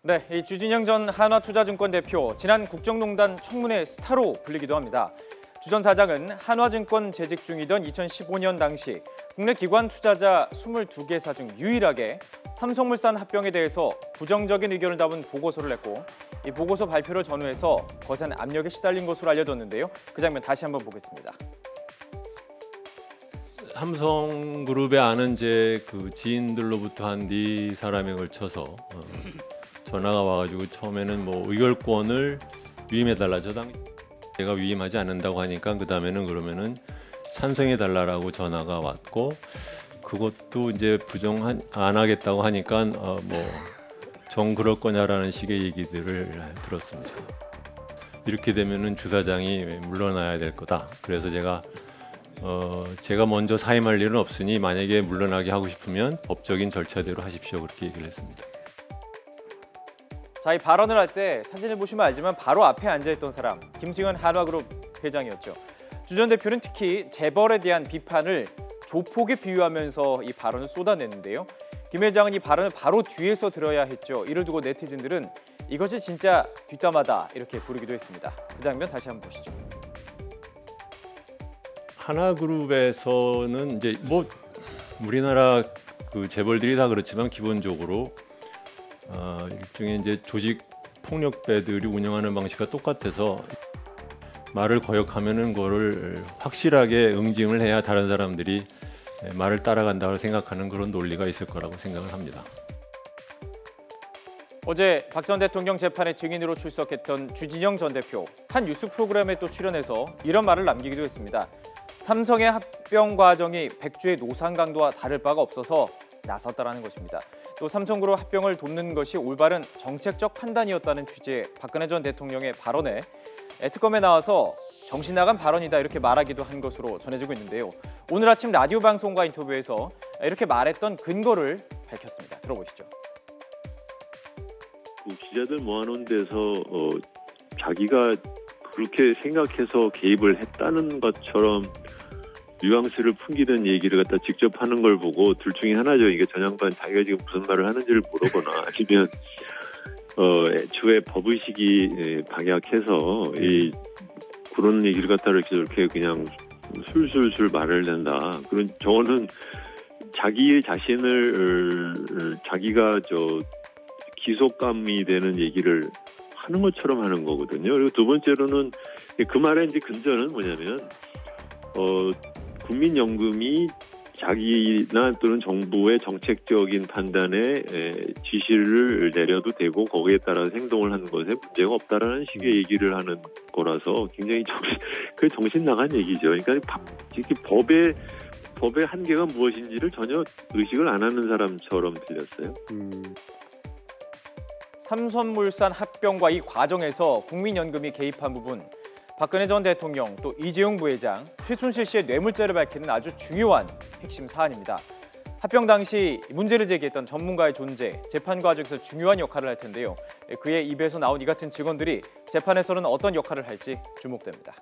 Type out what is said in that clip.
네, 이 주진영 전 한화투자증권 대표, 지난 국정농단 청문회 스타로 불리기도 합니다. 주 전 사장은 한화증권 재직 중이던 2015년 당시 국내 기관 투자자 22개사 중 유일하게 삼성물산 합병에 대해서 부정적인 의견을 담은 보고서를 냈고, 이 보고서 발표를 전후해서 거센 압력에 시달린 것으로 알려졌는데요. 그 장면 다시 한번 보겠습니다. 삼성그룹에 아는 제 지인들로부터 한 4사람에 걸쳐서 전화가 와가지고 처음에는 뭐 의결권을 위임해달라. 저 당시 제가 위임하지 않는다고 하니까 그 다음에는 그러면은 찬성해달라고 전화가 왔고, 그것도 이제 부정 안 하겠다고 하니까 정 그럴 거냐라는 식의 얘기들을 들었습니다. 이렇게 되면은 주사장이 물러나야 될 거다. 그래서 제가 먼저 사임할 일은 없으니 만약에 물러나게 하고 싶으면 법적인 절차대로 하십시오. 그렇게 얘기를 했습니다. 자, 이 발언을 할 때 사진을 보시면 알지만 바로 앞에 앉아있던 사람, 김승현 한화그룹 회장이었죠. 주 전 대표는 특히 재벌에 대한 비판을 조폭에 비유하면서 이 발언을 쏟아냈는데요. 김 회장은 이 발언을 바로 뒤에서 들어야 했죠. 이를 두고 네티즌들은 이것이 진짜 뒷담화다 이렇게 부르기도 했습니다. 그 장면 다시 한번 보시죠. 하나그룹에서는 이제 우리나라 재벌들이 다 그렇지만 기본적으로 일종의 이제 조직 폭력배들이 운영하는 방식과 똑같아서 말을 거역하면은 그거를 확실하게 응징을 해야 다른 사람들이 말을 따라간다고 생각하는 그런 논리가 있을 거라고 생각을 합니다. 어제 박 전 대통령 재판에 증인으로 출석했던 주진영 전 대표, 한 뉴스 프로그램에 또 출연해서 이런 말을 남기기도 했습니다. 삼성의 합병 과정이 백주의 노상 강도와 다를 바가 없어서 나섰다라는 것입니다. 또 삼성그룹 합병을 돕는 것이 올바른 정책적 판단이었다는 취지의 박근혜 전 대통령의 발언에 특검에 나와서 정신 나간 발언이다 이렇게 말하기도 한 것으로 전해지고 있는데요. 오늘 아침 라디오 방송과 인터뷰에서 이렇게 말했던 근거를 밝혔습니다. 들어보시죠. 기자들 모아놓은 데서 자기가 그렇게 생각해서 개입을 했다는 것처럼 뉘앙스를 풍기던 얘기를 갖다 직접 하는 걸 보고 둘 중에 하나죠. 이게 전 양반 자기가 지금 무슨 말을 하는지를 모르거나 아니면 애초에 법의식이 박약해서 그런 얘기를 갖다 이렇게 그냥 술술술 말을 낸다. 그런 저는 자기 자신을 자기가 기속감이 되는 얘기를 하는 것처럼 하는 거거든요. 그리고 두 번째로는 그 말의 이제 근저는 뭐냐면 국민연금이 자기나 또는 정부의 정책적인 판단에 지시를 내려도 되고 거기에 따라 행동을 하는 것에 문제가 없다라는 식의 얘기를 하는 거라서 굉장히 정신 나간 얘기죠. 그러니까 이렇게 법의 한계가 무엇인지를 전혀 의식을 안 하는 사람처럼 들렸어요. 삼성물산 합병과 이 과정에서 국민연금이 개입한 부분, 박근혜 전 대통령 또 이재용 부회장, 최순실 씨의 뇌물죄를 밝히는 아주 중요한 핵심 사안입니다. 합병 당시 문제를 제기했던 전문가의 존재, 재판 과정에서 중요한 역할을 할 텐데요. 그의 입에서 나온 이 같은 증언들이 재판에서는 어떤 역할을 할지 주목됩니다.